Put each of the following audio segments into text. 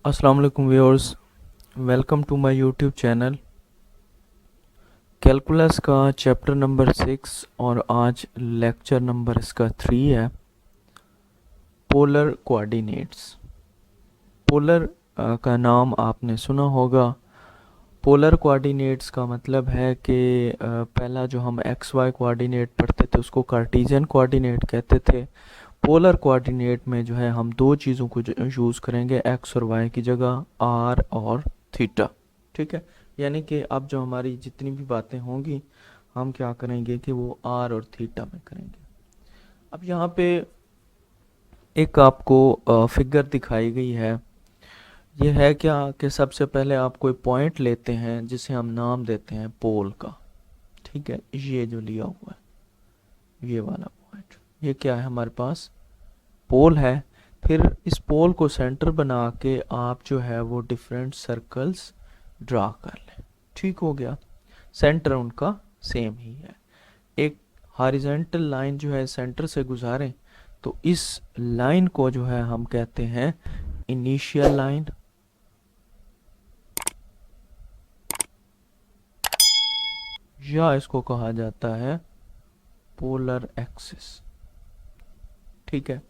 अस्सलाम वालेकुम viewers, welcome to my YouTube channel. Calculus का चैप्टर नंबर 6 और आज लेक्चर नंबर इसका 3 है। Polar coordinates. पोलर का नाम आपने सुना होगा। पोलर कोऑर्डिनेट्स का मतलब है कि पहला जो हम एक्स वाई कोऑर्डिनेट पढ़ते थे उसको कार्टेशियन कोऑर्डिनेट कहते थे। पोलर कोऑर्डिनेट में जो है हम दो चीज़ों को यूज़ करेंगे, एक्स और वाई की जगह आर और थीटा। ठीक है, यानी कि अब जो हमारी जितनी भी बातें होंगी हम क्या करेंगे कि वो आर और थीटा में करेंगे। अब यहाँ पे एक आपको फिगर दिखाई गई है। ये है क्या कि सबसे पहले आप कोई पॉइंट लेते हैं जिसे हम नाम देते हैं पोल का। ठीक है, ये जो लिया हुआ है ये वाला पॉइंट, ये क्या है हमारे पास पोल है। फिर इस पोल को सेंटर बना के आप जो है वो डिफरेंट सर्कल्स ड्रा कर लें। ठीक हो गया, सेंटर उनका सेम ही है। एक हॉरिजॉन्टल लाइन जो है सेंटर से गुजारें तो इस लाइन को जो है हम कहते हैं इनिशियल लाइन, या इसको कहा जाता है पोलर एक्सिस। ठीक है,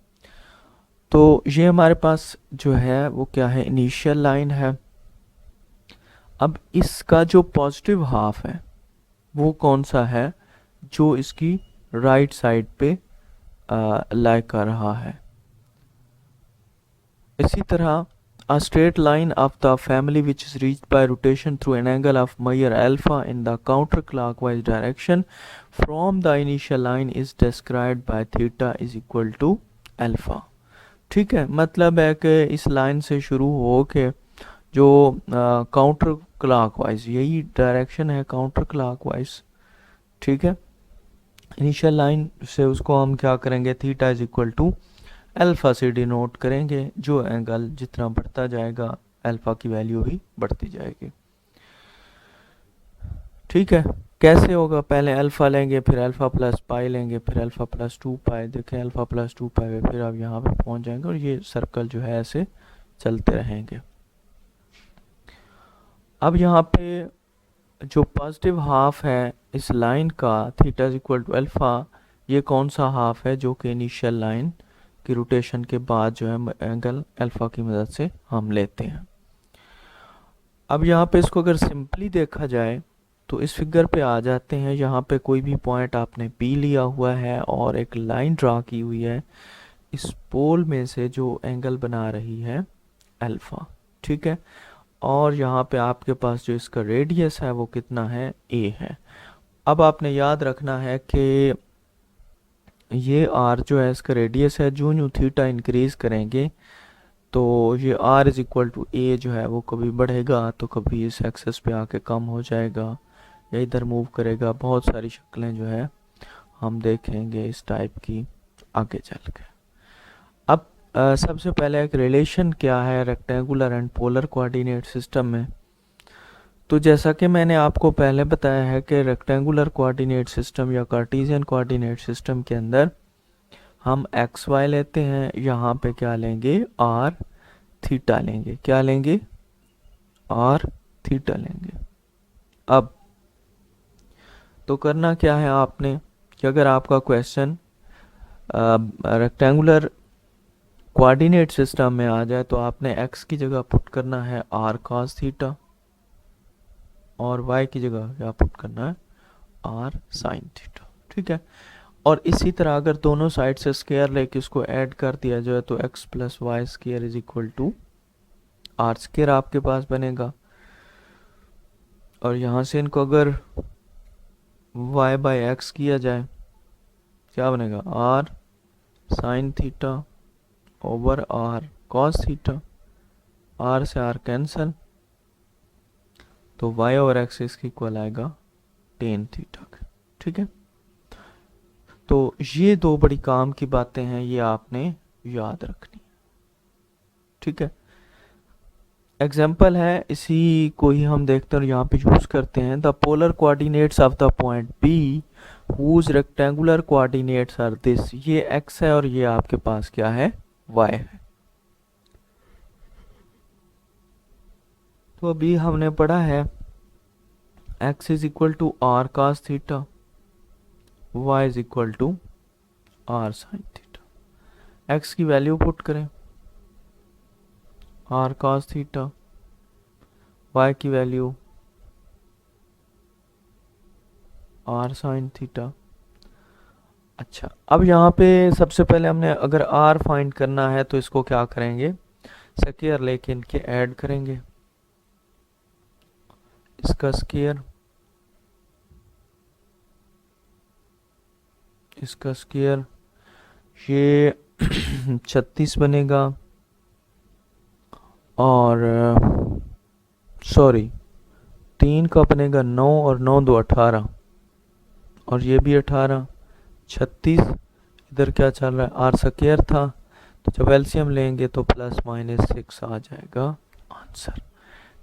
तो ये हमारे पास जो है वो क्या है, इनिशियल लाइन है। अब इसका जो पॉजिटिव हाफ है वो कौन सा है, जो इसकी राइट साइड पे लाई कर रहा है। इसी तरह a straight line of the family which is reached by rotation through an angle of measure alpha in the counterclockwise direction from the initial line is described by theta is equal to alpha। ठीक है, मतलब है कि इस line से शुरू हो के जो काउंटर क्लॉकवाइज, यही डायरेक्शन है काउंटर क्लॉकवाइज। ठीक है, इनिशियल लाइन से उसको हम क्या करेंगे, theta is equal to alpha से डिनोट करेंगे। जो एंगल जितना बढ़ता जाएगा अल्फा की वैल्यू भी बढ़ती जाएगी। ठीक है, कैसे होगा, पहले अल्फा लेंगे, फिर अल्फा प्लस पाई लेंगे, फिर अल्फा प्लस 2 पाई। देखें अल्फा प्लस 2 पाई, फिर आप यहाँ पे पहुँच जाएंगे और ये सर्कल जो है ऐसे चलते रहेंगे। अब यहाँ पे जो पॉजिटिव हाफ है इस लाइन का, theta is equal to alpha, ये कौन सा हाफ है जो कि इनिशियल लाइन की रोटेशन के बाद जो है एंगल अल्फा की मदद से हम लेते हैं। अब यहाँ पे इसको अगर सिंपली देखा जाए तो इस फिगर पे आ जाते हैं। यहाँ पे कोई भी पॉइंट आपने पी लिया हुआ है और एक लाइन ड्रा की हुई है इस पोल में से जो एंगल बना रही है अल्फा। ठीक है, और यहाँ पे आपके पास जो इसका रेडियस है वो कितना है, ए है। अब आपने याद रखना है कि ये आर जो है इसका रेडियस है। जो यूँ थीटा इंक्रीज करेंगे तो ये आर इज इक्वल टू ए जो है वो कभी बढ़ेगा तो कभी इस एक्सेस पे आके कम हो जाएगा या इधर मूव करेगा। बहुत सारी शक्लें जो है हम देखेंगे इस टाइप की आगे चल के। अब सबसे पहले एक रिलेशन क्या है rectangular and polar coordinate system में। तो जैसा कि मैंने आपको पहले बताया है कि रेक्टेंगुलर कोऑर्डिनेट सिस्टम या कार्टेशियन कोऑर्डिनेट सिस्टम के अंदर हम एक्स वाई लेते हैं, यहाँ पे क्या लेंगे, आर थीटा लेंगे। क्या लेंगे, आर थीटा लेंगे। अब तो करना क्या है आपने कि अगर आपका क्वेश्चन रेक्टेंगुलर कोऑर्डिनेट सिस्टम में आ जाए तो आपने एक्स की जगह पुट करना है आर कॉस थीटा और वाई की जगह क्या पुट करना है, आर साइन थीटा। ठीक है, और इसी तरह अगर दोनों साइड से स्क्वायर लेके इसको ऐड कर दिया जाए तो x plus y square is equal to r square आपके पास बनेगा। और यहाँ से इनको अगर वाई बाई एक्स किया जाए क्या बनेगा, r sine theta over r cos theta. R से आर कैंसल तो वाई ओवर एक्स इसकी इक्वल आएगा टेन थीटा के। ठीक है, तो ये दो बड़ी काम की बातें हैं, ये आपने याद रखनी। ठीक है, एग्जाम्पल है इसी को ही हम देखते हैं और यहाँ पे यूज करते हैं। The polar coordinates of the point B whose rectangular coordinates are this. ये एक्स है और ये आपके पास क्या है, वाई है। तो अभी हमने पढ़ा है x is equal to r cos theta, y is equal to r sine theta. x की वैल्यू पुट करें आर कास थीटा, y की वैल्यू आर साइन थीटा। अच्छा, अब यहाँ पे सबसे पहले हमने अगर r फाइंड करना है तो इसको क्या करेंगे, स्क्वायर लेके इनके ऐड करेंगे, इसका स्क्वायर, इसका स्क्वायर, ये 36 बनेगा, और सॉरी 3 का बनेगा 9 और 9 2 18, और ये भी 18, 36। इधर क्या चल रहा है, आर स्क्वायर था, तो जब एलसीएम लेंगे तो प्लस माइनस 6 आ जाएगा आंसर।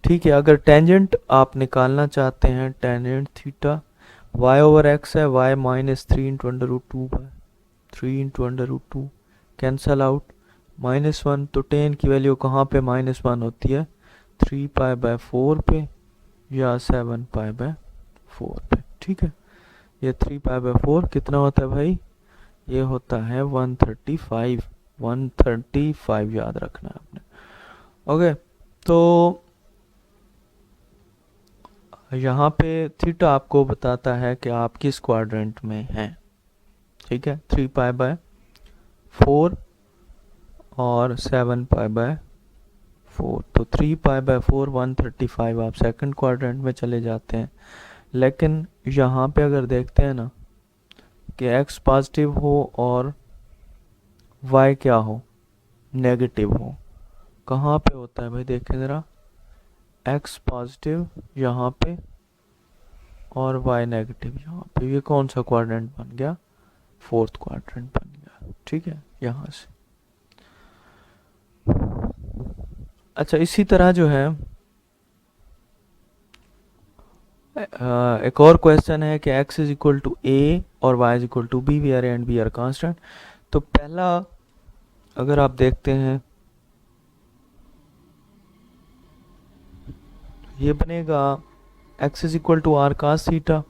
ठीक है, अगर टेंजेंट आप निकालना चाहते हैं, tangent theta y over x है, y minus 3 into under root 2 by 3 into under root 2, cancel out, -1, तो टेन की वैल्यू कहाँ पे -1 होती है, 3 पाई बाय 4 पे या 7 पाई बाय 4 पे। ठीक है, ये 3 पाई बाय 4 कितना होता है भाई, ये होता है 135, 135 याद रखना है आपने। ओके, तो यहाँ पे थीटा आपको बताता है कि आप किस क्वाड्रेंट में हैं। ठीक है, 3 पाई बाय 4 और 7 पाई बाय 4, तो 3 पाई बाय 4 135, आप सेकंड क्वाड्रेंट में चले जाते हैं। लेकिन यहाँ पे अगर देखते हैं ना कि x पॉजिटिव हो और y क्या हो, नेगेटिव हो, कहाँ पे होता है भाई, देखें ज़रा, x पॉजिटिव यहाँ पे और y नेगेटिव यहाँ पे, ये कौन सा क्वाड्रेंट बन गया, फोर्थ क्वाड्रेंट बन गया। ठीक है, यहाँ से। अच्छा, इसी तरह जो है एक और क्वेश्चन है कि x is equal to a और y is equal to b, we are and b are constant. तो पहला अगर आप देखते हैं, ये बनेगा x is equal to r cos theta,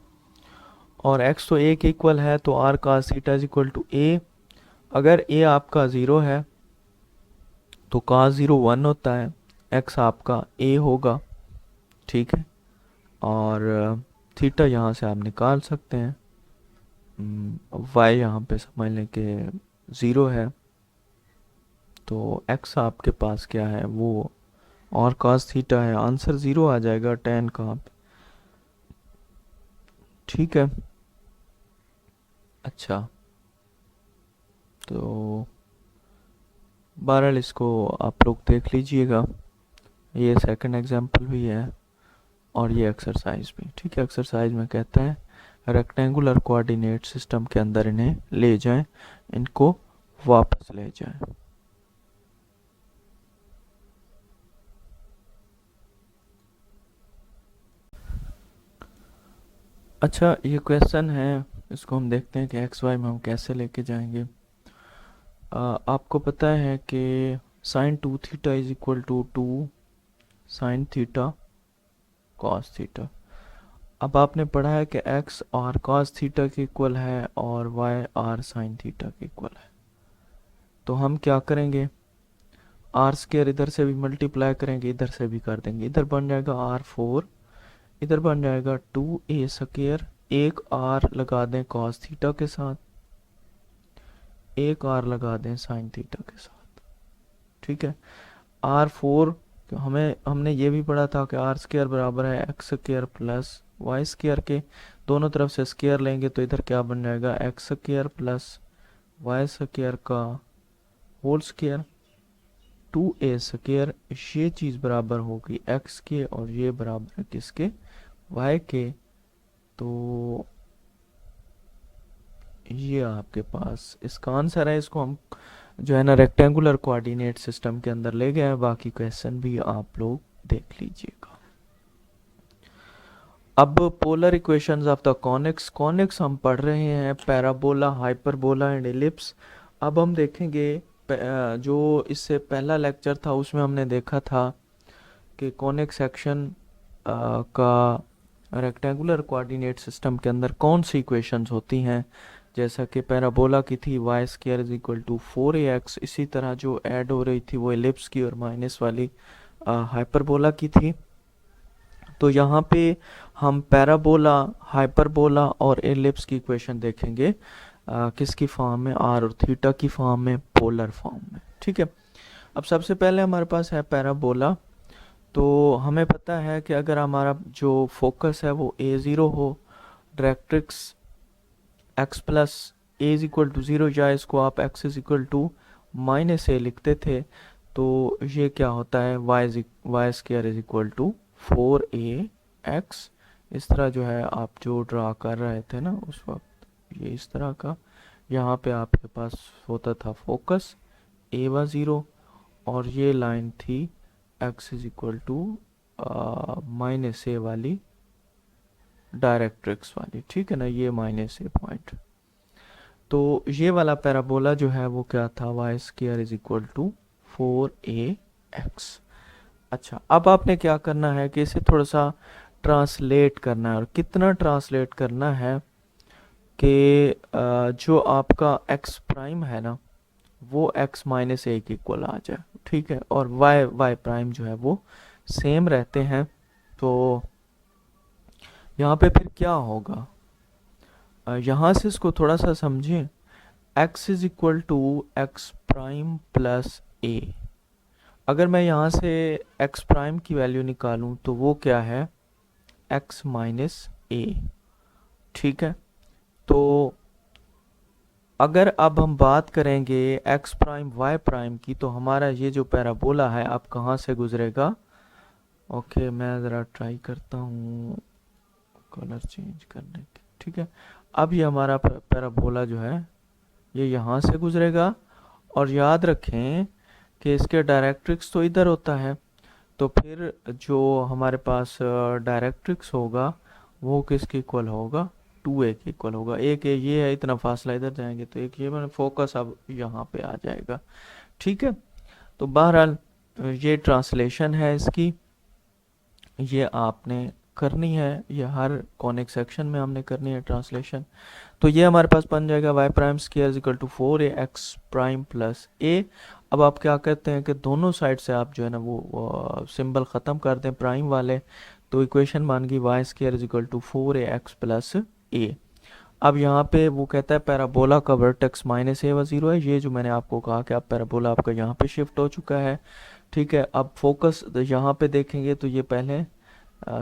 और x तो a के इक्वल है, तो r cos theta is equal to a। अगर a आपका 0 है तो कास 0 1 होता है, x आपका a होगा। ठीक है, और थीटा यहाँ से आप निकाल सकते हैं, y यहाँ पे समझ लें कि 0 है, तो x आपके पास क्या है, वो और cos थीटा है, आंसर 0 आ जाएगा, tan कहाँ पे। ठीक है, अच्छा, तो बहरहाल इसको आप लोग देख लीजिएगा, ये सेकंड एग्जांपल भी है और ये एक्सरसाइज भी। ठीक है, एक्सरसाइज में कहता है रेक्टेंगुलर कोऑर्डिनेट सिस्टम के अंदर इन्हें ले जाएं, इनको वापस ले जाएं। अच्छा, ये क्वेश्चन है, इसको हम देखते हैं कि एक्स वाई में हम कैसे लेके जाएंगे। आपको पता है कि sine 2 theta is equal to 2 sine theta cos theta. अब आपने पढ़ा है कि x और cos थीटा के इक्वल है और y r साइन थीटा के इक्वल है, तो हम क्या करेंगे, आर स्क्वायर इधर से भी मल्टीप्लाई करेंगे, इधर से भी कर देंगे, इधर बन जाएगा r4, इधर बन जाएगा 2a स्क्वायर, एक r लगा दें cos थीटा के साथ, एक r लगा दें साइन थीटा के साथ। ठीक है, r4 हमने ये भी पढ़ा था कि आर स्क्वायर बराबर है x square plus y square के, दोनों तरफ से स्क्वायर लेंगे तो इधर क्या बन जाएगा, x square plus y square का होल स्क्वायर, 2a स्क्वायर, ये चीज़ बराबर होगी x के और ये बराबर है किसके, y के। तो ये आपके पास इसका आंसर है। इसको हम जो है ना रेक्टेंगुलर कोऑर्डिनेट सिस्टम के अंदर ले गए हैं, बाकी क्वेश्चन भी आप लोग देख लीजिएगा। अब polar equations of the conics, conics हम पढ़ रहे हैं, पैराबोला, हाइपरबोला एंड एलिप्स। अब हम देखेंगे जो इससे पहला लेक्चर था उसमें हमने देखा था कि कॉनिक सेक्शन का रेक्टेंगुलर कोऑर्डिनेट सिस्टम के अंदर कौन सी इक्वेशंस होती हैं, जैसा कि पैराबोला की थी y square is equal to 4ax, इसी तरह जो ऐड हो रही थी वो एलिप्स की और माइनस वाली हाइपरबोला की थी। तो यहाँ पे हम पैराबोला, हाइपरबोला और एलिप्स की इक्वेशन देखेंगे किसकी फॉर्म में, आर और थीटा की फॉर्म में, पोलर फॉर्म में। ठीक है, अब सबसे पहले हमारे पास है पैराबोला। तो हमें पता है कि अगर हमारा जो फोकस है वो a0 हो, directrix x plus a is equal to 0 या इसको आप x is equal to minus a लिखते थे, तो ये क्या होता है, y square is equal to 4ax। इस तरह जो है आप जो ड्रा कर रहे थे ना उस वक्त, ये इस तरह का, यहाँ पे आपके पास होता था फोकस a व 0 और ये लाइन थी x is equal to minus a वाली, डायरेक्ट्रिक्स वाली। ठीक है ना, ये माइनस ए पॉइंट। तो ये वाला पैराबोला जो है वो क्या था, y square is equal to 4ax। अच्छा, अब आपने क्या करना है कि इसे थोड़ा सा ट्रांसलेट करना है, और कितना ट्रांसलेट करना है कि जो आपका x प्राइम है ना वो x माइनस ए के इक्वल आ जाए। ठीक है, और y प्राइम जो है वो सेम रहते हैं। तो यहाँ पे फिर क्या होगा, यहाँ से इसको थोड़ा सा समझें। x is equal to x prime plus a, अगर मैं यहाँ से x प्राइम की वैल्यू निकालूं तो वो क्या है, x माइनस ए। ठीक है, तो अगर अब हम बात करेंगे x प्राइम y प्राइम की, तो हमारा ये जो पैराबोला है अब कहाँ से गुजरेगा। ओके, मैं ज़रा ट्राई करता हूँ कलर चेंज करने की। ठीक है, अब ये हमारा पैराबोला जो है ये यहाँ से गुजरेगा, और याद रखें कि इसके डायरेक्ट्रिक्स तो इधर होता है, तो फिर जो हमारे पास डायरेक्ट्रिक्स होगा वो किसके इक्वल होगा, 2a के इक्वल होगा। एक ये है, इतना फासला इधर जाएंगे तो एक ये मैंने फोकस अब यहाँ पे आ जाएगा। ठीक है, तो बहरहाल ये ट्रांसलेशन है इसकी, ये आपने करनी है, ये हर कॉनिक सेक्शन में हमने करनी है ट्रांसलेशन। तो ये हमारे पास बन जाएगा y prime square is equal to 4ax prime plus a. अब आप क्या करते हैं कि दोनों साइड से आप जो है ना वो सिंबल ख़त्म कर दें प्राइम वाले, तो इक्वेशन बन गई y square is equal to 4ax plus a. अब यहाँ पे वो कहता है पैराबोला का वर्टेक्स माइनस ए व 0 है, ये जो मैंने आपको कहा कि आप पैराबोला आपका यहाँ पे शिफ्ट हो चुका है। ठीक है, अब फोकस यहाँ पे देखेंगे तो ये पहले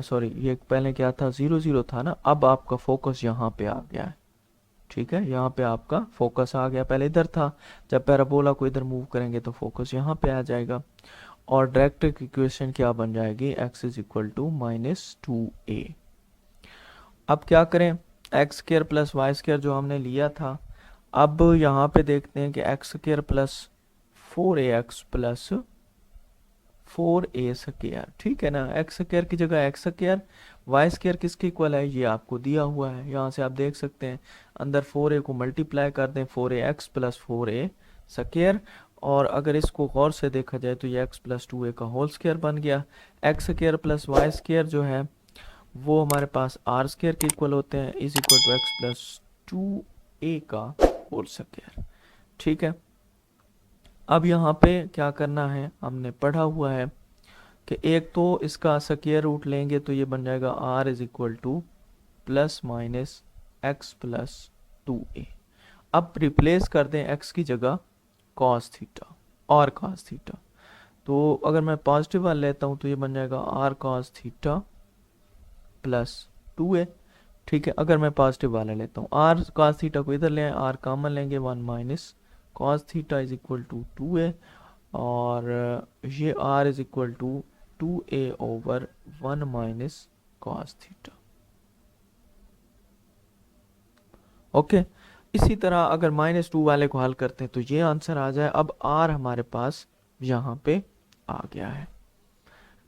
सॉरी ये पहले क्या था, 0 0 था ना, अब आपका फोकस यहाँ पे आ गया है। ठीक है, यहाँ पे आपका फोकस आ गया, पहले इधर था, जब पैराबोला को इधर मूव करेंगे तो फोकस यहाँ पे आ जाएगा, और डायरेक्ट्रिक इक्वेशन क्या बन जाएगी, x is equal to minus 2a। अब क्या करें, x square plus y square जो हमने लिया था, अब यहाँ पे देखते हैं कि x square plus 4ax plus 4a square. ठीक है ना, एक्स स्क्र की जगह एक्स स्क्र, वाई स्क्र किसके इक्वल है ये आपको दिया हुआ है, यहाँ से आप देख सकते हैं अंदर 4a को मल्टीप्लाई कर दें 4ax प्लस 4a स्क्र, और अगर इसको गौर से देखा जाए तो ये x प्लस 2a का होल स्क्वायर बन गया। X square plus y square जो है वो हमारे पास आर स्क्वायर के इक्वल होते हैं, is equal to x plus 2a का होल स्क्वायर। ठीक है, अब यहाँ पे क्या करना है, हमने पढ़ा हुआ है कि एक तो इसका स्क्वायर रूट लेंगे तो ये बन जाएगा r is equal two plus minus x plus 2a। अब रिप्लेस कर दें x की जगह cos थीटा और cos थीटा, तो अगर मैं पॉजिटिव वाला लेता हूँ तो ये बन जाएगा r cos theta plus 2a। ठीक है, अगर मैं पॉजिटिव वाला लेता हूँ, r cos थीटा को इधर ले आए, r कॉमन लेंगे, 1 minus cos theta is equal to 2a, और ये r is equal to 2a over 1 minus cos theta. Okay, इसी तरह अगर -2 वाले को हल करते हैं तो ये आंसर आ जाए। अब r हमारे पास यहाँ पे आ गया है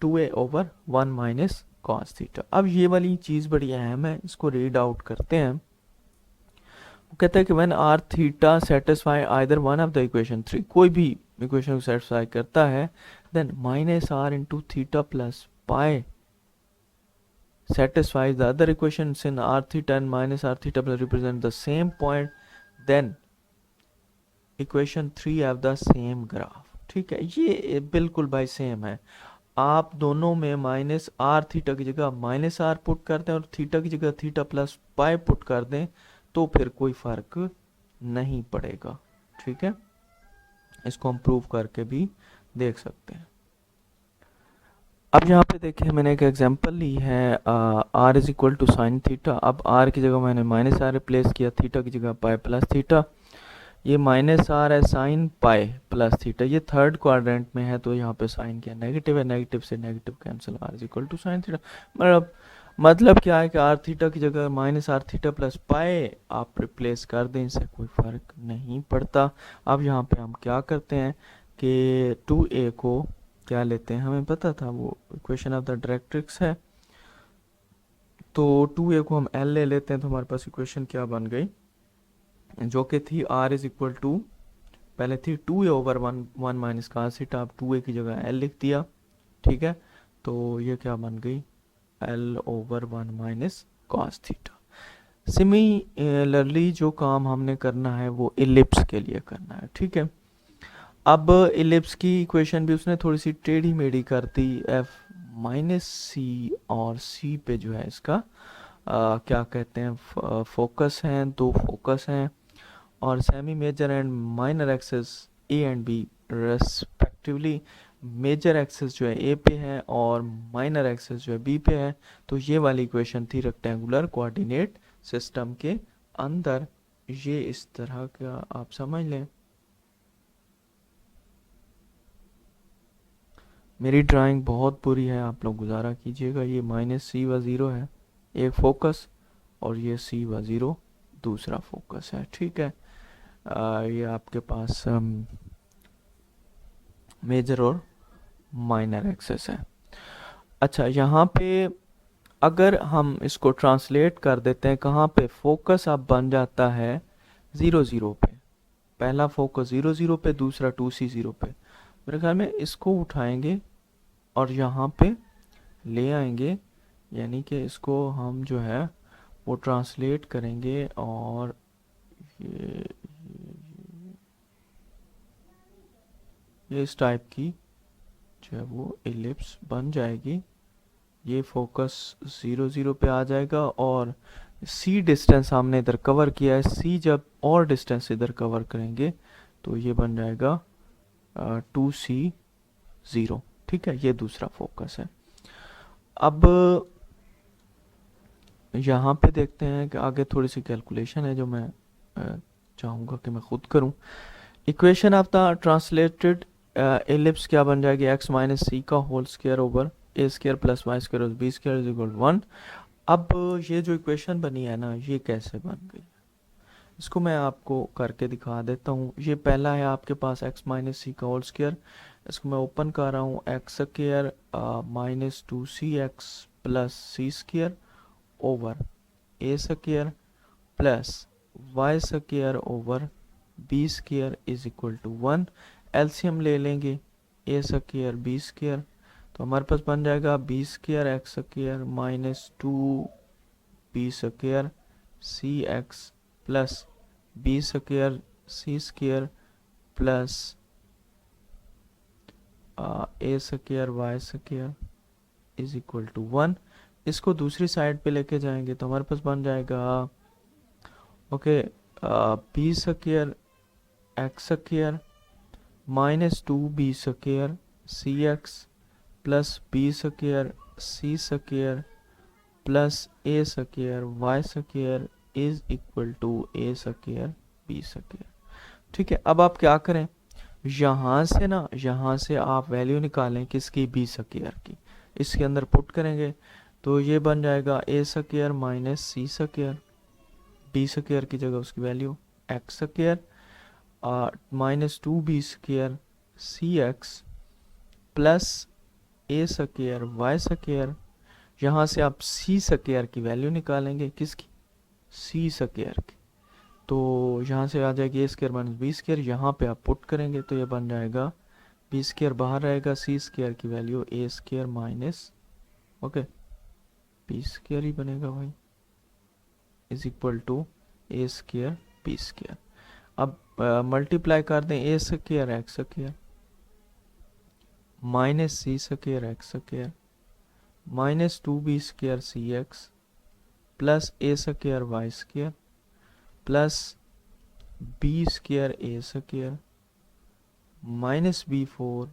2a over 1 minus cos theta. अब ये वाली चीज़ बड़ी अहम है, इसको रीड आउट करते हैं। वो कहता है कि when r theta satisfy either one of the equation 3, कोई भी इक्वेशन को सेटिस्फाई करता है, then minus r into theta plus pi satisfies the other equations in r theta and minus r theta plus represent the same point, then equation 3 have the same graph. ठीक है, ये बिल्कुल भाई same है। आप दोनों में माइनस आर थीटा की जगह माइनस आर पुट कर दें और थीटा की जगह थीटा प्लस पाई पुट कर दें तो फिर कोई फर्क नहीं पड़ेगा। ठीक है, इसको हम प्रूव करके भी देख सकते हैं। अब यहाँ पे देखिए मैंने एक एग्जांपल ली है, r is equal to sine theta. अब आर की जगह मैंने माइनस आर रिप्लेस किया, थीटा की जगह पाई प्लस थीटा। ये माइनस आर है साइन पाई प्लस थीटा, ये थर्ड क्वाड्रेंट में है तो यहाँ पे साइन क्या नेगेटिव है, नेगेटिव से negative cancel, r is equal to sine theta. मतलब क्या है कि आर थीटा की जगह minus r theta plus pi आप रिप्लेस कर दें, इससे कोई फर्क नहीं पड़ता। अब यहाँ पे हम क्या करते हैं कि 2a को क्या लेते हैं, हमें पता था वो इक्वेशन ऑफ द डायरेक्ट्रिक्स है, तो 2a को हम l ले लेते हैं तो हमारे पास इक्वेशन क्या बन गई, जो कि थी r इज इक्वल टू, पहले थी 2a over 1 minus cos theta, अब 2a की जगह l लिख दिया। ठीक है, तो ये क्या बन गई l over 1 minus cos theta. Similarly जो काम हमने करना है वो इलिप्स के लिए करना है। ठीक है, अब इलिप्स की इक्वेशन भी उसने थोड़ी सी टेढ़ी मेढ़ी कर दी, एफ माइनस सी और सी पे जो है इसका क्या कहते हैं फोकस हैं, दो फोकस हैं और semi major and minor axes a and b respectively. Major axes जो है ए पे है और माइनर एक्सेस जो है बी पे है। तो ये वाली इक्वेशन थी रेक्टेंगुलर कोऑर्डिनेट सिस्टम के अंदर, ये इस तरह का आप समझ लें। मेरी ड्राइंग बहुत बुरी है, आप लोग गुजारा कीजिएगा। ये माइनस सी व ज़ीरो है एक फोकस और ये सी व ज़ीरो दूसरा फोकस है। ठीक है, ये आपके पास मेजर और माइनर एक्सेस है। अच्छा, यहाँ पे अगर हम इसको ट्रांसलेट कर देते हैं कहाँ पे, फोकस अब बन जाता है 0 0 पे, पहला फोकस 0 0 पे, दूसरा 2c 0 पे। मेरे ख्याल में इसको उठाएंगे और यहाँ पे ले आएंगे, यानी कि इसको हम जो है वो ट्रांसलेट करेंगे और ये इस टाइप की जो है वो एलिप्स बन जाएगी। ये फोकस 0 0 पे आ जाएगा और c डिस्टेंस हमने इधर कवर किया है, c जब और डिस्टेंस इधर कवर करेंगे तो ये बन जाएगा 2c 0। ठीक है, ये दूसरा फोकस है। अब यहाँ पे देखते हैं कि आगे थोड़ी सी कैलकुलेशन है जो मैं चाहूँगा कि मैं खुद करूँ। Equation of the translated ellipse क्या बन जाएगी, x माइनस सी का whole square over a square plus y square b square is equal 1। अब ये जो इक्वेशन बनी है ना, ये कैसे बन गई, इसको मैं आपको करके दिखा देता हूँ। ये पहला है आपके पास x माइनस सी का होल स्क्वायर, इसको मैं ओपन कर रहा हूँ, x square minus 2cx plus c square over a square plus y square over b square is equal to 1। LCM ले लेंगे ए स्क्वायर बी स्क्वायर, तो हमारे पास बन जाएगा b square x square minus 2 b square c x plus b square c square plus a square y square is equal to 1। इसको दूसरी side पे लेके जाएंगे तो हमारे पास बन जाएगा okay b square x square minus 2 b square c x plus b square c square plus a square y square is equal to a square b square. ठीक है, अब आप क्या करें, यहाँ से ना, यहाँ से आप वैल्यू निकालें किसकी, बी स्क्वायर की, इसके अंदर पुट करेंगे तो ये बन जाएगा a square minus c square, b square की जगह उसकी value x square minus 2 b square c x plus a square y square. यहाँ से आप सी स्क्वायर की वैल्यू निकालेंगे, किसकी, सी स्क्वायर की, तो यहाँ से आ जाएगी ए स्क्वायर माइनस बी स्क्वायर, यहाँ पे आप पुट करेंगे तो ये बन जाएगा बी स्क्वायर बाहर रहेगा, सी स्क्वायर की value a square minus, okay, b square ही बनेगा भाई, is equal to a square b square. अब मल्टीप्लाई कर दें, a square x square minus c square x square minus 2b square c x plus a square y square plus b square a square minus b4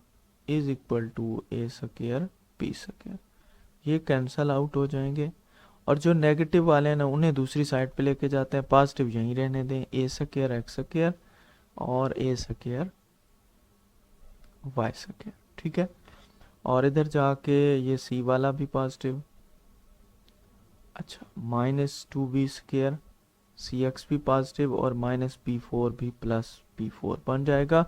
is equal to a square b square. ये cancel out हो जाएंगे और जो negative वाले हैं ना उन्हें दूसरी साइड पे लेके जाते हैं, पॉजिटिव यहीं रहने दें, ए स्क्वायर एक्स स्क्वायर और ए स्क्वायर वाई स्क्वायर, ठीक है। और इधर जाके ये सी वाला भी पॉजिटिव, अच्छा, minus 2b square c x भी पॉजिटिव और माइनस b4 भी प्लस b4 बन जाएगा।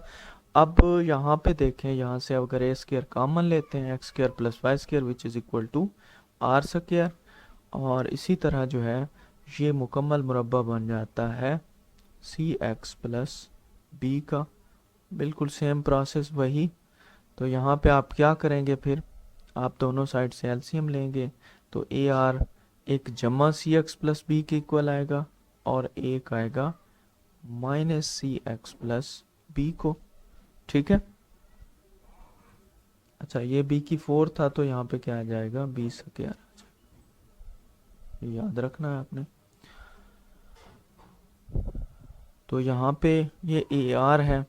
अब यहाँ पे देखें, यहाँ से अगर ए स्क्वायर कॉमन लेते हैं, x square plus y square which is equal to r square, और इसी तरह जो है ये मुकम्मल मुरब्बा बन जाता है सी एक्स प्लस बी का, बिल्कुल सेम प्रोसेस वही। तो यहाँ पे आप क्या करेंगे, फिर आप दोनों साइड से एलसीएम लेंगे, तो ए आर एक जमा सी एक्स प्लस बी के इक्वल आएगा और एक आएगा माइनस सी एक्स प्लस बी को, ठीक है। अच्छा, ये बी की 4 था तो यहाँ पे क्या आ जाएगा, बी स्क्वायर, याद रखना है आपने। तो यहाँ पे ये ए आर है,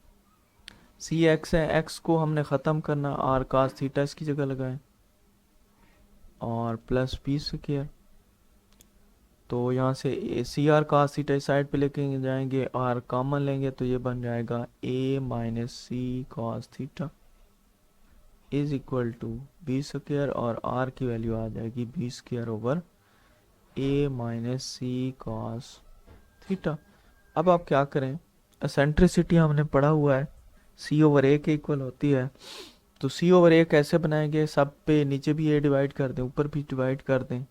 सी एक्स है, एक्स को हमने ख़त्म करना, आर कास थीटा इसकी जगह लगाएं और प्लस बी स्क्वायर। तो यहाँ से सी आर कास थीटा इस साइड पे लेके जाएंगे, आर कॉमन लेंगे तो ये बन जाएगा a minus c cos theta is equal to b square, और आर की वैल्यू आ जाएगी b square over a minus c cos theta. अब आप क्या करें, एसेंट्रिसिटी हमने पढ़ा हुआ है सी ओवर ए के इक्वल होती है, तो सी ओवर ए कैसे बनाएंगे, सब पे नीचे भी ए डिवाइड कर दें ऊपर भी डिवाइड कर दें,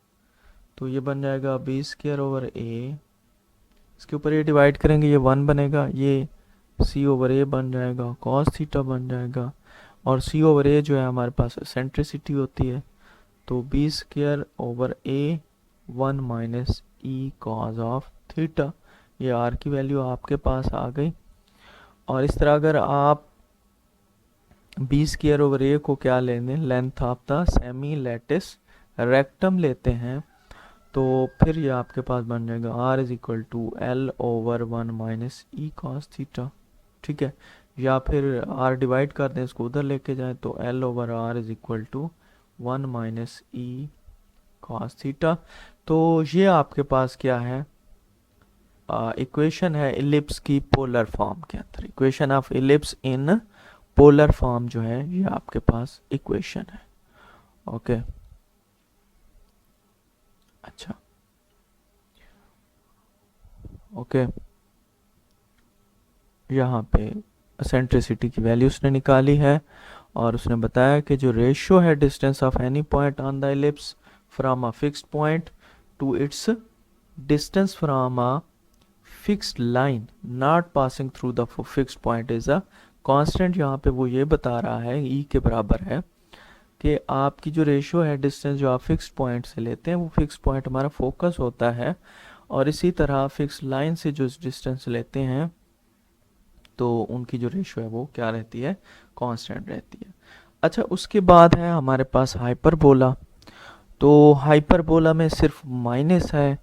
तो ये बन जाएगा बी स्क्वायर ओवर ए, इसके ऊपर ए डिवाइड करेंगे ये 1 बनेगा, ये सी ओवर ए बन जाएगा, कॉस थीटा बन जाएगा, और सी ओवर ए जो है हमारे पास एसेंट्रिसिटी होती है, तो b square over a 1 minus e cos of theta, ये आर की वैल्यू आपके पास आ गई। और इस तरह अगर आप बी स्क्वायर ओवर ए को क्या लेने, length of the semi latus rectum लेते हैं, तो फिर ये आपके पास बन जाएगा r is equal to l over 1 minus e cos theta, ठीक है। या फिर आर डिवाइड कर दें, इसको उधर लेके जाएं, तो l over r is equal to 1 minus e cos theta. तो ये आपके पास क्या है, इक्वेशन है इलिप्स की पोलर फॉर्म के अंदर, equation of ellipse in polar form जो है ये आपके पास इक्वेशन है, ओके। अच्छा, ओके, यहाँ पे एसेंट्रिसिटी की वैल्यू उसने निकाली है और उसने बताया कि जो रेशियो है distance of any point on the ellipse from a fixed point two it's distance from a fixed line not passing through the fixed point is a constant. यहाँ पे वो ये बता रहा है ई के बराबर है कि आपकी जो रेशियो है डिस्टेंस जो आप फिक्स्ड पॉइंट से लेते हैं वो फिक्स्ड पॉइंट हमारा फोकस होता है, और इसी तरह फिक्स्ड लाइन से जो डिस्टेंस लेते हैं तो उनकी जो रेशियो है वो क्या रहती है, कांस्टेंट रहती है। अच्छा, उसके बाद है हमारे पास हाइपरबोला, तो हाइपरबोला में सिर्फ माइनस है,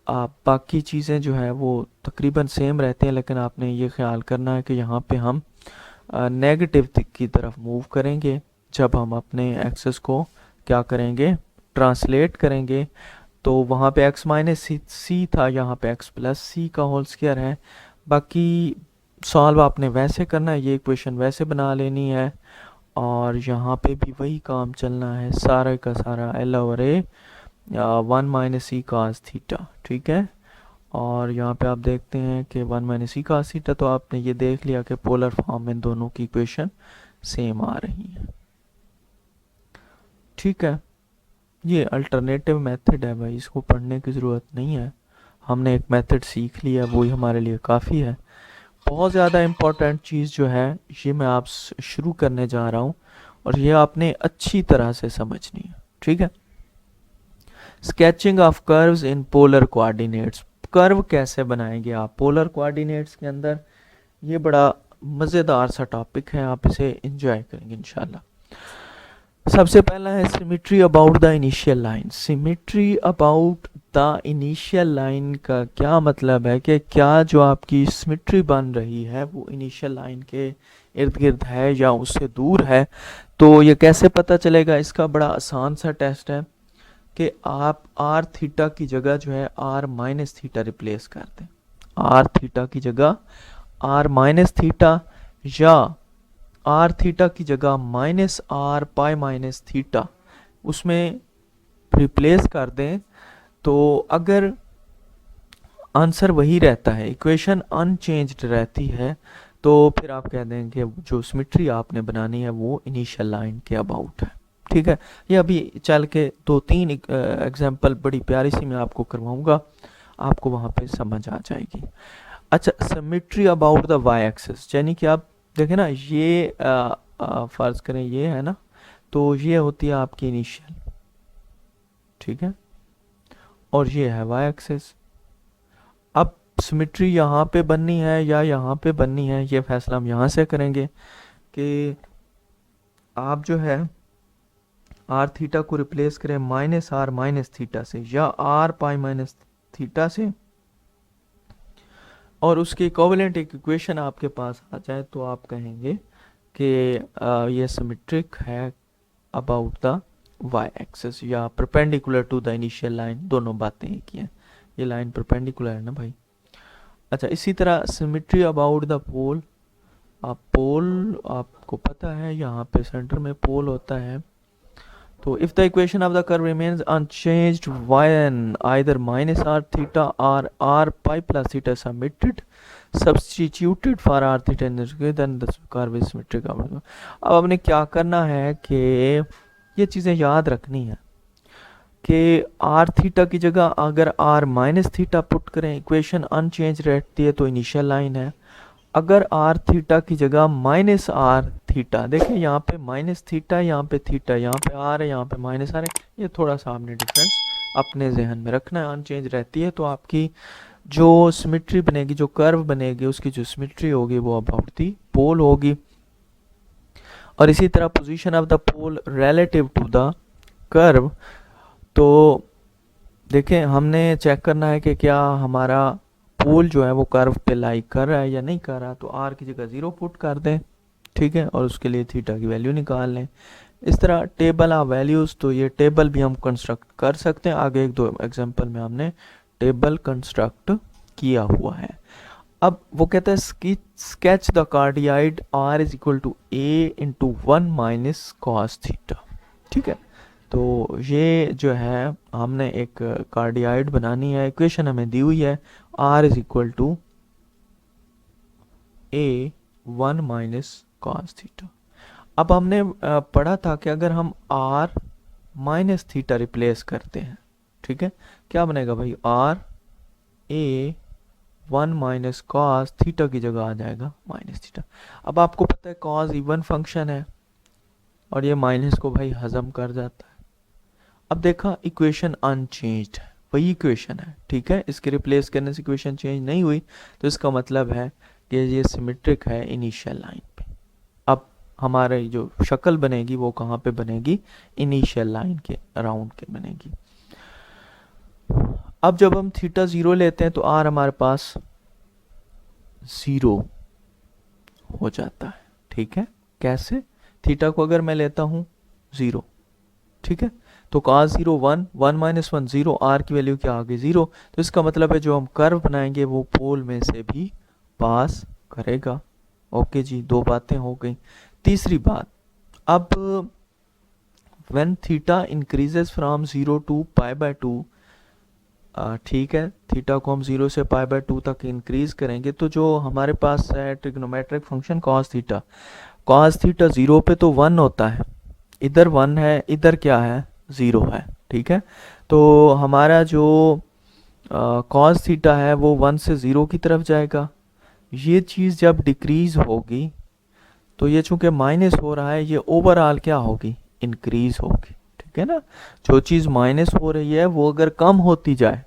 बाकी चीज़ें जो है वो तकरीबन सेम रहती हैं, लेकिन आपने ये ख्याल करना है कि यहाँ पे हम नेगेटिव की तरफ मूव करेंगे जब हम अपने एक्सेस को क्या करेंगे, ट्रांसलेट करेंगे। तो वहाँ पे x माइनस सी था, यहाँ पे x प्लस सी का होल स्क्वायर है। बाकी सॉल्व आपने वैसे करना है, ये इक्वेशन वैसे बना लेनी है, और यहाँ पे भी वही काम चलना है, सारा का सारा L over a 1 minus C cos theta, ठीक है। और यहाँ पे आप देखते हैं कि 1 माइनस सी कास थीटा, तो आपने ये देख लिया कि पोलर फॉर्म में दोनों की इक्वेशन सेम आ रही है, ठीक है। ये अल्टरनेटिव मेथड है भाई, इसको पढ़ने की ज़रूरत नहीं है, हमने एक मेथड सीख लिया, वही हमारे लिए काफ़ी है। बहुत ज़्यादा इम्पोर्टेंट चीज़ जो है ये मैं आप शुरू करने जा रहा हूँ और ये आपने अच्छी तरह से समझनी है, ठीक है। Sketching of curves in polar coordinates, curve कैसे बनाएंगे आप पोलर कोऑर्डिनेट्स के अंदर, ये बड़ा मज़ेदार सा टॉपिक है, आप इसे एंजॉय करेंगे इंशाल्लाह। सबसे पहला है symmetry about the initial line. Symmetry about the initial line का क्या मतलब है कि क्या जो आपकी सिमेट्री बन रही है वो इनिशियल लाइन के इर्द गिर्द है या उससे दूर है। तो ये कैसे पता चलेगा, इसका बड़ा आसान सा टेस्ट है कि आप आर थीटा की जगह जो है आर माइनस थीटा रिप्लेस कर दें। आर थीटा की जगह आर माइनस थीटा या आर थीटा की जगह minus r pi minus theta उसमें रिप्लेस कर दें। तो अगर आंसर वही रहता है, इक्वेशन अनचेंज्ड रहती है, तो फिर आप कह दें कि जो सिमेट्री आपने बनानी है वो इनिशियल लाइन के अबाउट है, ठीक है। ये अभी चल के 2-3 एग्जांपल बड़ी प्यारी सी मैं आपको करवाऊंगा, आपको वहाँ पे समझ आ जाएगी। अच्छा, symmetry about the y axis, यानी कि आप देखें ना, ये फर्ज करें ये है ना, तो ये होती है आपकी इनिशियल, ठीक है, और ये है वाई एक्सिस। अब सिमेट्री यहाँ पे बननी है या यहाँ पे बननी है, ये फैसला हम यहाँ से करेंगे कि आप जो है आर थीटा को रिप्लेस करें माइनस आर माइनस थीटा से या आर पाई माइनस थीटा से, और उसके इक्विवेलेंट एक इक्वेशन आपके पास आ जाए तो आप कहेंगे कि ये सिमेट्रिक है अबाउट द वाई एक्सिस या perpendicular to the initial line, दोनों बातें एक ही हैं, ये लाइन परपेंडिकुलर है ना भाई। अच्छा, इसी तरह सिमेट्री अबाउट द पोल, आप पोल आपको पता है यहाँ पे सेंटर में पोल होता है, तो if the equation of the curve remains unchanged when either minus r theta or r pi plus theta submitted substituted for r theta then the curve is symmetric. अब हमने क्या करना है कि ये चीज़ें याद रखनी है कि आर थीटा की जगह अगर आर माइनस थीटा पुट करें, इक्वेशन अनचेंज रहती है तो इनिशियल लाइन है। अगर आर थीटा की जगह माइनस आर थीटा, देखें यहाँ पे माइनस थीटा, यहाँ पे थीटा, यहाँ पे आर है, यहाँ पे माइनस आर है, ये थोड़ा सा आपने डिफरेंस अपने जहन में रखना है। अनचेंज रहती है तो आपकी जो सिमेट्री बनेगी, जो कर्व बनेगी, उसकी जो सिमेट्री होगी वो अबाउट दी पोल होगी। और इसी तरह position of the pole relative to the curve, तो देखें हमने चेक करना है कि क्या हमारा पोल जो है वो कर्व पे लाई कर रहा है या नहीं कर रहा, तो आर की जगह 0 पुट कर दें, ठीक है, और उसके लिए थीटा की वैल्यू निकाल लें। इस तरह टेबल ऑफ वैल्यूज़, तो ये टेबल भी हम कंस्ट्रक्ट कर सकते हैं, आगे 1-2 एग्जांपल में हमने टेबल कंस्ट्रक्ट किया हुआ है। अब वो कहता है sketch the cardioid r is equal to a into 1 minus cos theta, ठीक है। तो ये जो है हमने एक कार्डियाइड बनानी है, इक्वेशन हमें दी हुई है r is equal to a 1 minus cos theta. अब हमने पढ़ा था कि अगर हम आर माइनस थीटा रिप्लेस करते हैं, ठीक है, क्या बनेगा भाई, r a 1 minus cos theta की जगह आ जाएगा माइनस थीटा। अब आपको पता है कॉस इवन फंक्शन है और ये माइनस को भाई हजम कर जाता है। अब देखा इक्वेशन अनचेंज्ड है, वही इक्वेशन है, ठीक है, इसके रिप्लेस करने से इक्वेशन चेंज नहीं हुई, तो इसका मतलब है कि ये सिमेट्रिक है इनिशियल लाइन पे। अब हमारे जो शक्ल बनेगी वो कहाँ पे बनेगी, इनिशियल लाइन के अराउंड के बनेगी। अब जब हम थीटा 0 लेते हैं तो आर हमारे पास 0 हो जाता है, ठीक है। कैसे, थीटा को अगर मैं लेता हूँ 0, ठीक है, तो cos 0 1, 1 माइनस 1 0, आर की वैल्यू क्या आ गई 0, तो इसका मतलब है जो हम कर्व बनाएंगे वो पोल में से भी पास करेगा। ओके जी, 2 बातें हो गई। तीसरी बात, अब when theta increases from 0 to pi by 2, ठीक है, थीटा को हम 0 से पाई बाय 2 तक इंक्रीज करेंगे, तो जो हमारे पास है ट्रिग्नोमेट्रिक फंक्शन cos थीटा 0 पे तो 1 होता है, इधर 1 है, इधर क्या है 0 है, ठीक है। तो हमारा जो cos थीटा है वो 1 से 0 की तरफ जाएगा, ये चीज़ जब डिक्रीज होगी तो ये चूंकि माइनस हो रहा है, ये ओवरऑल क्या होगी, इंक्रीज होगी। ठीक है ना, जो चीज़ माइनस हो रही है वो अगर कम होती जाए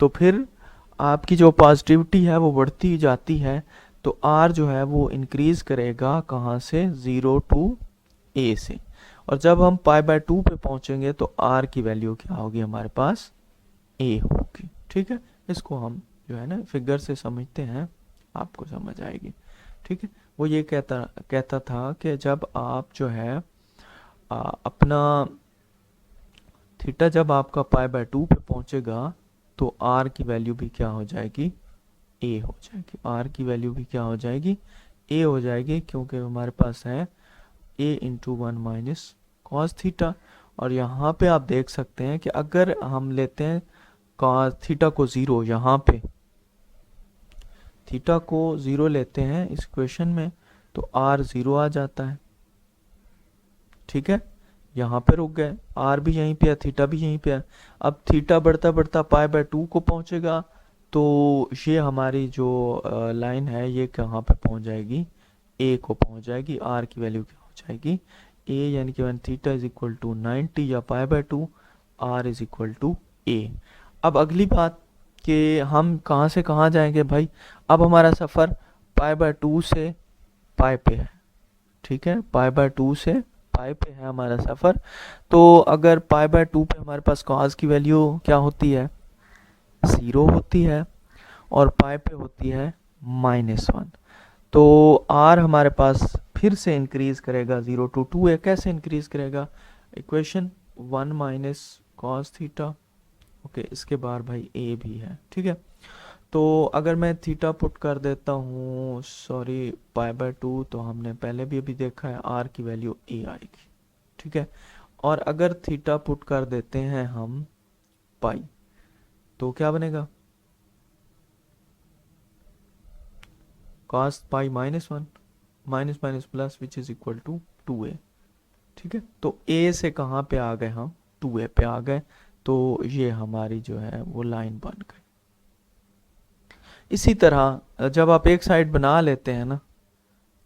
तो फिर आपकी जो पॉजिटिविटी है वो बढ़ती जाती है। तो आर जो है वो इंक्रीज करेगा कहाँ से, 0 टू ए से। और जब हम पाई बाय 2 पे पहुंचेंगे तो आर की वैल्यू क्या होगी हमारे पास, ए होगी। ठीक है, इसको हम जो है ना फिगर से समझते हैं, आपको समझ आएगी। ठीक है, वो ये कहता कहता था कि जब आप जो है अपना थीटा जब आपका पाई बाय 2 पे पहुंचेगा तो आर की वैल्यू भी क्या हो जाएगी, ए हो जाएगी। आर की वैल्यू भी क्या हो जाएगी, ए हो जाएगी, क्योंकि हमारे पास है ए इंटू 1 माइनस कॉस थीटा। और यहाँ पे आप देख सकते हैं कि अगर हम लेते हैं कॉस थीटा को ज़ीरो, यहाँ पे थीटा को ज़ीरो लेते हैं इस इक्वेशन में तो आर ज़ीरो आ जाता है। ठीक है, यहाँ पे रुक गए, आर भी यहीं पे है, थीटा भी यहीं पे है। अब थीटा बढ़ता बढ़ता पाई बाय 2 को पहुंचेगा तो ये हमारी जो लाइन है ये कहाँ पे पहुंच जाएगी, ए को पहुंच जाएगी। आर की वैल्यू क्या हो जाएगी, ए, यानी कि when theta is equal to 90 या pi by 2, r is equal to a. अब अगली बात कि हम कहाँ से कहाँ जाएंगे भाई, अब हमारा सफ़र पाई बाय 2 से पाई पे है। ठीक है, पाई बाय 2 से पाई पे है हमारा सफ़र। तो अगर पाई बाय 2 पे हमारे पास कॉस की वैल्यू क्या होती है, 0 होती है, और पाई पे होती है -1। तो आर हमारे पास फिर से इंक्रीज करेगा 0 टू 2 है। कैसे इंक्रीज करेगा, equation 1 minus cos theta. Okay, इसके बाद भाई ए भी है। ठीक है, तो अगर मैं थीटा पुट कर देता हूँ, सॉरी पाई बाय 2, तो हमने पहले भी अभी देखा है आर की वैल्यू ए आएगी। ठीक है, और अगर थीटा पुट कर देते हैं हम पाई, तो क्या बनेगा, cos pi -1 minus minus plus which is equal to 2a। ठीक है, तो a से कहाँ पे आ गए हम, 2a पे आ गए। तो ये हमारी जो है वो लाइन बन गई। इसी तरह जब आप एक साइड बना लेते हैं ना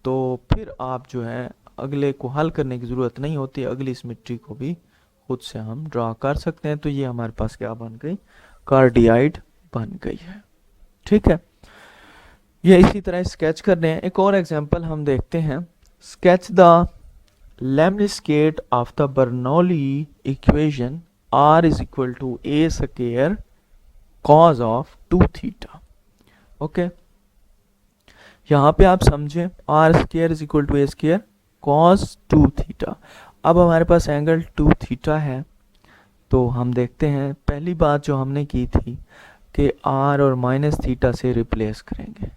तो फिर आप जो है अगले को हल करने की ज़रूरत नहीं होती, अगली सिमेट्री को भी खुद से हम ड्रा कर सकते हैं। तो ये हमारे पास क्या बन गई, कार्डियाइड बन गई है। ठीक है, ये इसी तरह स्केच करने हैं। एक और एग्जांपल हम देखते हैं, sketch the lemniscate of the Bernoulli equation r is equal to a square cos of 2 theta. Okay, यहाँ पे आप समझें r square is equal to a square cos 2 theta. अब हमारे पास एंगल 2 थीटा है, तो हम देखते हैं पहली बात जो हमने की थी कि आर और माइनस थीटा से रिप्लेस करेंगे।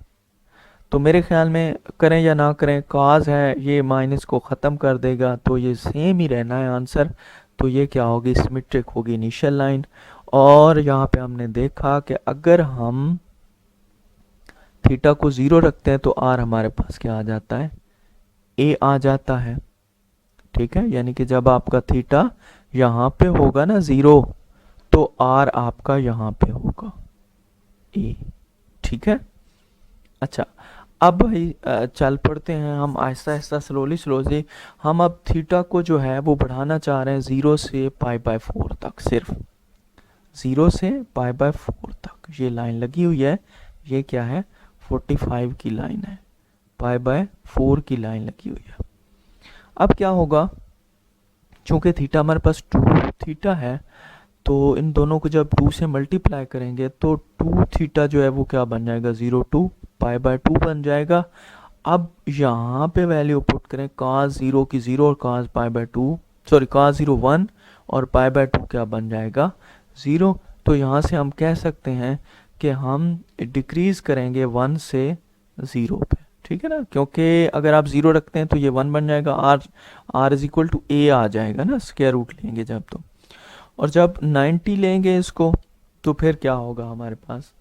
तो मेरे ख्याल में करें या ना करें, कॉज है ये माइनस को ख़त्म कर देगा, तो ये सेम ही रहना है आंसर। तो ये क्या होगी, सिमेट्रिक होगी इनिशियल लाइन। और यहाँ पे हमने देखा कि अगर हम थीटा को 0 रखते हैं तो आर हमारे पास क्या आ जाता है, ए आ जाता है। ठीक है, यानी कि जब आपका थीटा यहाँ पे होगा ना 0, तो आर आपका यहाँ पे होगा ए। ठीक है, अच्छा अब भाई चल पड़ते हैं हम आहिस्ता आहिस्ता, स्लोली हम अब थीटा को जो है वो बढ़ाना चाह रहे हैं 0 से पाई बाय 4 तक, सिर्फ 0 से पाई बाय 4 तक ये लाइन लगी हुई है। ये क्या है, 45 की लाइन है, पाई बाय 4 की लाइन लगी हुई है। अब क्या होगा, चूंकि थीटा हमारे पास 2 थीटा है, तो इन दोनों को जब 2 से मल्टीप्लाई करेंगे तो 2 थीटा जो है वो क्या बन जाएगा, 0 टू पाई बाय 2 बन जाएगा। अब यहाँ पे वैल्यू पुट करें, cos 0 की 0 और cos pi by 2, sorry cos 0 1 और पाई बाय 2 क्या बन जाएगा, 0। तो यहाँ से हम कह सकते हैं कि हम डिक्रीज करेंगे 1 से 0 पे। ठीक है ना, क्योंकि अगर आप 0 रखते हैं तो ये 1 बन जाएगा, r is equal to a आ जाएगा ना, स्क्वायर रूट लेंगे जब। तो और जब 90 लेंगे इसको तो फिर क्या होगा हमारे पास,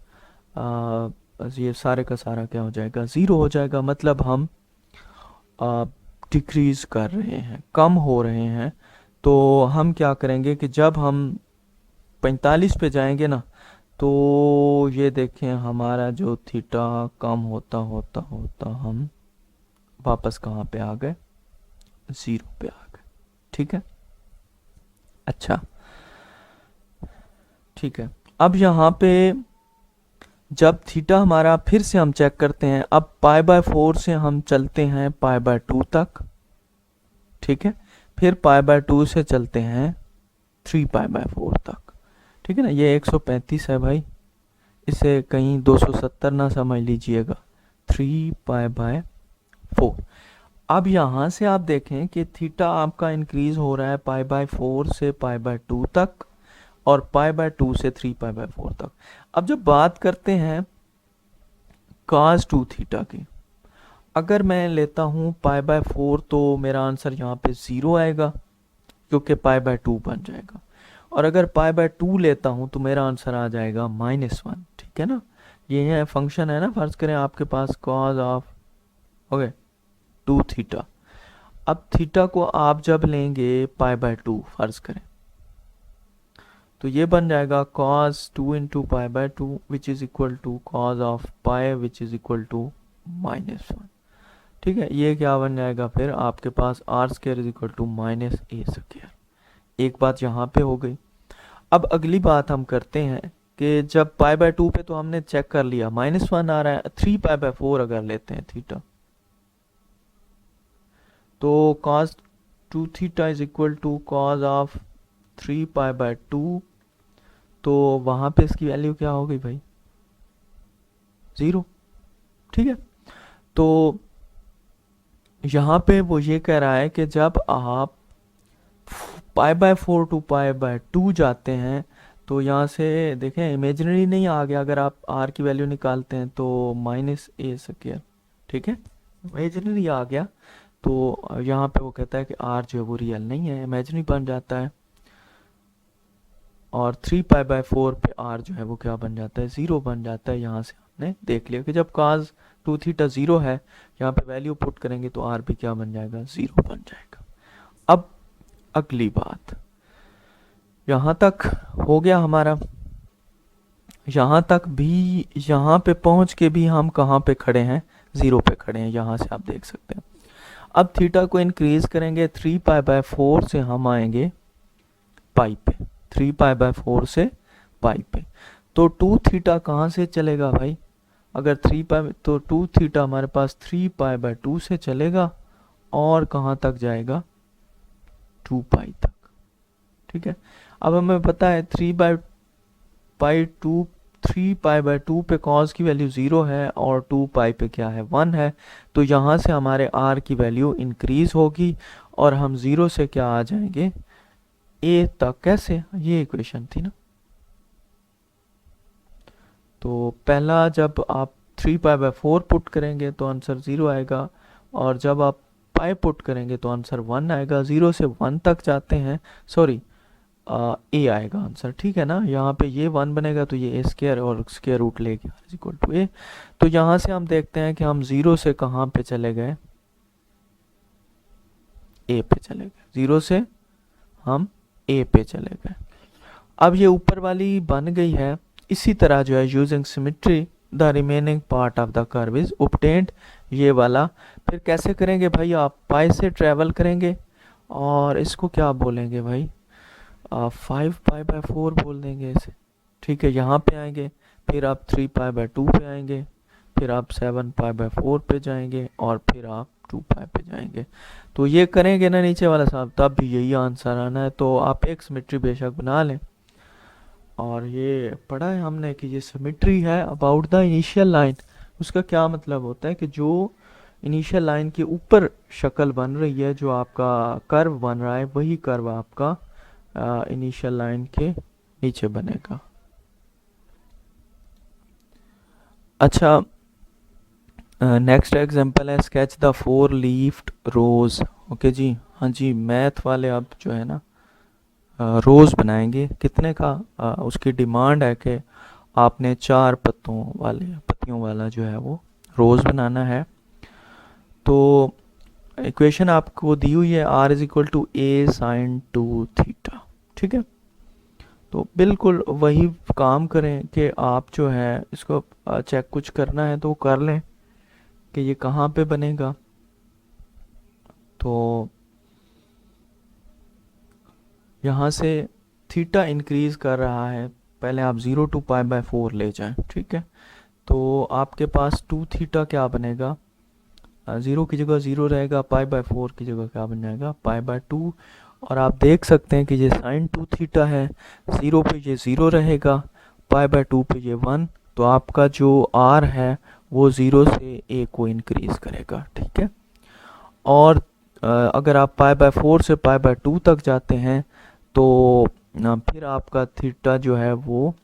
ये सारे का सारा क्या हो जाएगा, 0 हो जाएगा। मतलब हम डिक्रीज कर रहे हैं, कम हो रहे हैं। तो हम क्या करेंगे कि जब हम 45 पे जाएंगे ना तो ये देखें हमारा जो थीटा कम होता होता होता हम वापस कहाँ पे आ गए, 0 पे आ गए। ठीक है, अच्छा ठीक है। अब यहाँ पे जब थीटा हमारा फिर से हम चेक करते हैं, अब π/4 से हम चलते हैं π/2 तक, ठीक है, फिर π/2 से चलते हैं 3π/4 तक, ठीक है ना। ये 135 है भाई, इसे कहीं 270 ना समझ लीजिएगा, 3π/4। अब यहाँ से आप देखें कि थीटा आपका इंक्रीज हो रहा है π/4 से π/2 तक और π/2 से 3π/4 तक। अब जब बात करते हैं cos 2 थीटा की, अगर मैं लेता हूँ π/4 तो मेरा आंसर यहाँ पे 0 आएगा क्योंकि π/2 बन जाएगा, और अगर π/2 लेता हूँ तो मेरा आंसर आ जाएगा -1, ठीक है ना। ये है फंक्शन है ना, फर्ज करें आपके पास cos ऑफ ओके 2 थीटा। अब थीटा को आप जब लेंगे π/2 फर्ज करें, तो ये बन जाएगा cos 2 into π/2 which is equal to cos of pi which is equal to -1, ठीक है। ये क्या बन जाएगा फिर आपके पास r² is equal to -a²। एक बात यहाँ पे हो गई। अब अगली बात हम करते हैं कि जब π/2 पे तो हमने चेक कर लिया -1 आ रहा है, 3π/4 अगर लेते हैं थीटा, तो cos 2 theta is equal to cos of 3π/2, तो वहां पे इसकी वैल्यू क्या हो गई भाई, 0, ठीक है। तो यहाँ पे वो ये कह रहा है कि जब आप π/4 टू π/2 जाते हैं तो यहाँ से देखें इमेजिनरी नहीं आ गया, अगर आप r की वैल्यू निकालते हैं तो -a², ठीक है, इमेजिनरी आ गया। तो यहाँ पे वो कहता है कि r जो है वो रियल नहीं है, इमेजिनरी बन जाता है, और 3π/4 पे r जो है वो क्या बन जाता है, 0 बन जाता है। यहाँ से हमने देख लिया कि जब cos 2 थीटा 0 है, यहाँ पे वैल्यू पुट करेंगे तो r भी क्या बन जाएगा, 0 बन जाएगा। अब अगली बात, यहाँ तक हो गया हमारा, यहाँ तक भी, यहाँ पे पहुँच के भी हम कहाँ पे खड़े हैं, 0 पे खड़े हैं, यहाँ से आप देख सकते हैं। अब थीटा को इंक्रीज करेंगे 3π/4 से हम आएंगे पाई पे, 3π/4 से पाई पे, तो 2 थीटा कहाँ से चलेगा भाई, अगर 3π तो 2 थीटा हमारे पास 3π/2 से चलेगा और कहाँ तक जाएगा, 2π तक, ठीक है। अब हमें पता है 3π/2 पे cos की वैल्यू 0 है और 2π पे क्या है, 1 है, तो यहाँ से हमारे r की वैल्यू इंक्रीज होगी और हम 0 से क्या आ जाएंगे, a तक। कैसे, ये इक्वेशन थी ना। तो पहला जब आप 3π/4 पुट करेंगे तो आंसर 0 आएगा, और जब आप पाई पुट करेंगे तो आंसर 1 आएगा। 0 से 1 तक जाते हैं, सॉरी ए आएगा आंसर, ठीक है ना। यहाँ पे ये 1 बनेगा तो ये a² और स्क्वायर रूट लेके r is equal to a। तो यहाँ से हम देखते हैं कि हम 0 से कहाँ पे चले गए, a पे चले गए, 0 से हम a पे चले गए। अब ये ऊपर वाली बन गई है। इसी तरह जो है using symmetry the remaining part of the curve is obtained, ये वाला फिर कैसे करेंगे भाई, आप पाई से ट्रेवल करेंगे और इसको क्या बोलेंगे भाई, 5π/4 बोल देंगे इसे, ठीक है। यहाँ पे आएंगे, फिर आप 3π/2 पे आएंगे, फिर आप 7π/4 पे जाएंगे और फिर आप 2π पे जाएंगे। तो ये करेंगे ना नीचे वाला साहब, तब भी यही आंसर आना है। तो आप एक सिमेट्री बेशक बना लें, और ये पढ़ा है हमने कि ये सिमेट्री है अबाउट द इनिशियल लाइन। उसका क्या मतलब होता है कि जो इनिशियल लाइन के ऊपर शक्ल बन रही है, जो आपका कर्व बन रहा है, वही कर्व आपका इनिशियल लाइन के नीचे बनेगा। अच्छा, नेक्स्ट एग्जांपल है स्केच द 4 लीफ्ड रोज। ओके जी, हाँ जी, मैथ वाले अब जो है ना रोज बनाएंगे। कितने का, उसकी डिमांड है कि आपने 4 पत्तियों वाला जो है वो रोज बनाना है। तो इक्वेशन आपको दी हुई है r is equal to a sin 2 theta, ठीक है। तो बिल्कुल वही काम करें कि आप जो है इसको चेक कुछ करना है तो कर लें कि ये कहाँ पे बनेगा। तो यहाँ से थीटा इंक्रीज कर रहा है, पहले आप 0 to π/4 ले जाएं, ठीक है। तो आपके पास 2 थीटा क्या बनेगा, 0 की जगह 0 रहेगा, π/4 की जगह क्या बन जाएगा, π/2। और आप देख सकते हैं कि ये साइन 2 थीटा है, 0 पे ये 0 रहेगा, π/2 पे ये 1। तो आपका जो r है वो 0 से a को इंक्रीज करेगा, ठीक है। और अगर आप π/4 से π/2 तक जाते हैं तो फिर आपका थीटा जो है वो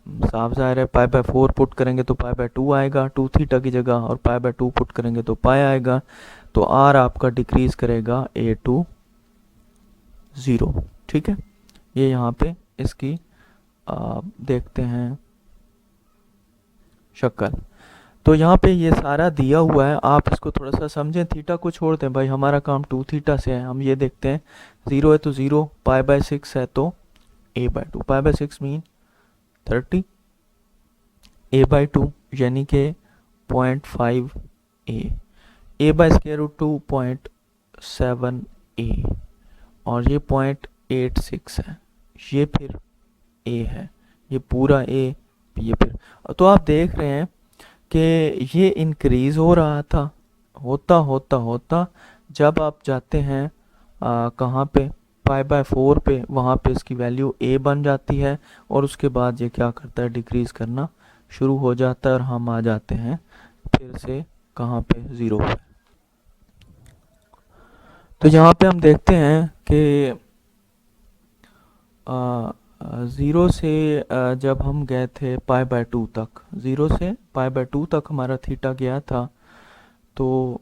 साफ जाहिर है, π/4 पुट करेंगे तो π/2 आएगा 2 थीटा की जगह, और π/2 पुट करेंगे तो पाई आएगा। तो r आपका डिक्रीज करेगा a to 0, ठीक है। ये यहाँ पे इसकी देखते हैं शक्ल। तो यहाँ पे ये सारा दिया हुआ है, आप इसको थोड़ा सा समझें, थीटा को छोड़ दें भाई, हमारा काम 2 थीटा से है। हम ये देखते हैं 0 है तो 0, π/6 है तो a/2, π/6 मीन 30, a/2 यानी कि 0.5 a/√2 0.7 और ये 0.86 है, ये फिर a है, ये पूरा a, ये फिर। तो आप देख रहे हैं कि ये इंक्रीज हो रहा था, होता होता होता जब आप जाते हैं कहाँ पे, π/4 पे, वहाँ पे इसकी वैल्यू a बन जाती है, और उसके बाद ये क्या करता है, डिक्रीज करना शुरू हो जाता है, और हम आ जाते हैं फिर से कहाँ पे, 0 पे। तो यहाँ पे हम देखते हैं कि 0 से जब हम गए थे π/2 तक, 0 से π/2 तक हमारा थीटा गया था, तो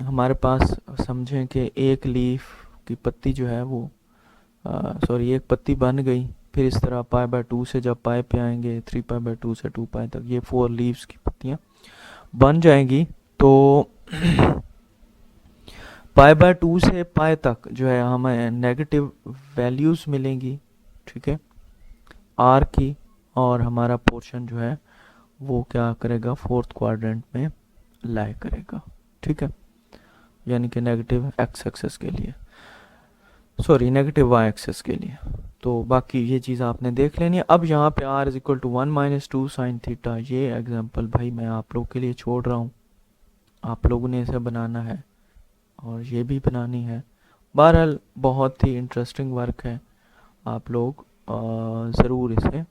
हमारे पास समझें कि एक लीफ की पत्ती जो है वो सॉरी एक पत्ती बन गई। फिर इस तरह π/2 से जब पाई पे आएंगे, 3π/2 से 2π तक, ये 4 लीव्स की पत्तियाँ बन जाएंगी। तो π/2 से पाई तक जो है हमें नेगेटिव वैल्यूज़ मिलेंगी, ठीक है, आर की, और हमारा पोर्शन जो है वो क्या करेगा, 4th क्वाड्रेंट में लाई करेगा, ठीक है, यानी कि नेगेटिव एक्स एक्सेस के लिए, सॉरी नेगेटिव वाई एक्सेस के लिए। तो बाकी ये चीज़ आपने देख लेनी है। अब यहाँ पे r = 1 - 2 sin थीटा, ये एग्जांपल भाई मैं आप लोग के लिए छोड़ रहा हूँ, आप लोगों ने इसे बनाना है और ये भी बनानी है। बहरहाल बहुत ही इंटरेस्टिंग वर्क है, आप लोग ज़रूर इसे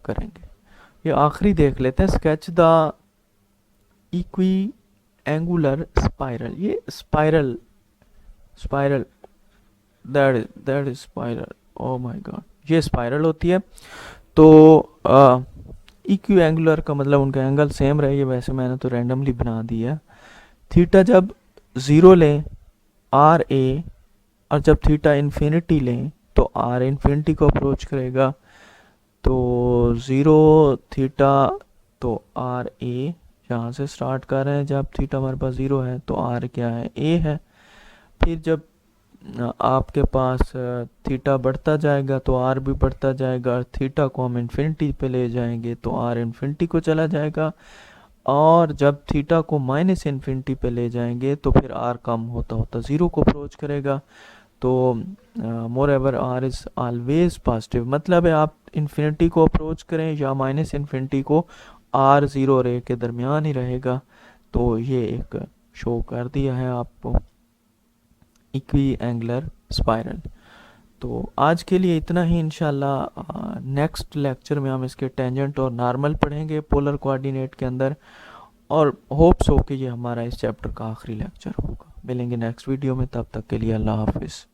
करेंगे। ये आखिरी देख लेते हैं, sketch the equiangular spiral. ये spiral that is spiral, oh my God, ये स्पाइरल होती है। तो इक्वी एंगुलर का मतलब उनका एंगल सेम रहे, ये वैसे मैंने तो रैंडमली बना दिया। थीटा जब 0 लें आर ए, और जब थीटा इन्फिनिटी लें तो आर इन्फिनिटी को अप्रोच करेगा। तो 0 थीटा तो आर ए, यहाँ से स्टार्ट कर रहे हैं, जब थीटा हमारे पास 0 है तो आर क्या है, ए है। फिर जब आपके पास थीटा बढ़ता जाएगा तो आर भी बढ़ता जाएगा, और थीटा को हम इन्फिनिटी पे ले जाएंगे तो आर इन्फिनिटी को चला जाएगा, और जब थीटा को -इन्फिनिटी पे ले जाएंगे तो फिर आर कम होता होता 0 को अप्रोच करेगा। तो moreover r is always positive, मतलब है आप इन्फिनिटी को अप्रोच करें या -इन्फिनिटी को, आर 0 और ए के दरमियान ही रहेगा। तो ये एक शो कर दिया है आपको इक्वी एंगुलर स्पाइरल। तो आज के लिए इतना ही, इंशाल्लाह नेक्स्ट लेक्चर में हम इसके टेंजेंट और नॉर्मल पढ़ेंगे पोलर कोऑर्डिनेट के अंदर, और होप्स हो कि ये हमारा इस चैप्टर का आखिरी लेक्चर होगा। मिलेंगे नेक्स्ट वीडियो में, तब तक के लिए अल्लाह हाफिज़।